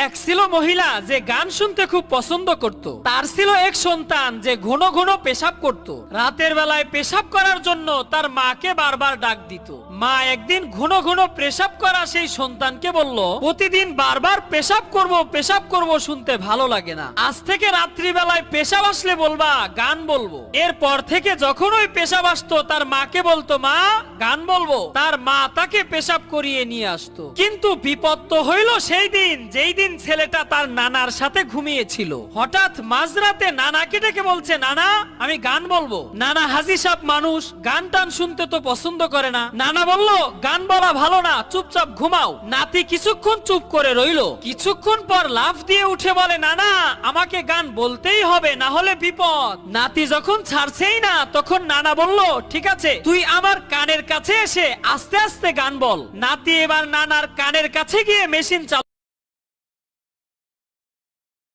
এক ছিল মহিলা যে গান শুনতে খুব পছন্দ করত। তার ছিল এক সন্তান যে ঘন ঘন পেশাব করত। রাতের বেলায় পেশাব করার জন্য তার মাকে বারবার ডাক দিত। মা একদিন ঘন ঘন পেশাব করা সেই সন্তানকে বলল, প্রতিদিন বারবার পেশাব করব শুনতে ভালো লাগে না, আজ থেকে রাত্রিবেলায় পেশাব আসলে বলবা গান বলবো। এরপর থেকে যখন ওই পেশাব আসতো তার মাকে বলতো, মা গান বলবো। তার মা তাকে পেশাব করিয়ে নিয়ে আসতো। কিন্তু বিপদ তো হইল সেই দিন যেই দিন ছেলেটা তার নানার সাথে ঘুমিয়েছিল। হঠাৎ মাঝরাতে নানাকে ডেকে বলছে, নানা আমি গান বলবো। নানা হাজি সাহেব মানুষ, গান টান শুনতে তো পছন্দ করে না। নানা বলল, গান বলা ভালো না, চুপচাপ ঘুমাও। নাতি কিছুক্ষণ চুপ করে রইল। কিছুক্ষণ পর লাফ দিয়ে উঠে বলে, নানা আমাকে গান বলতেই হবে, না হলে বিপদ। নাতি যখন ছাড়ছেই না তখন নানা বলল, ঠিক আছে তুই আমার কানের কাছে এসে আস্তে আস্তে গান বল। নাতি এবার নানার কানের কাছে গিয়ে মেশিন চালালো।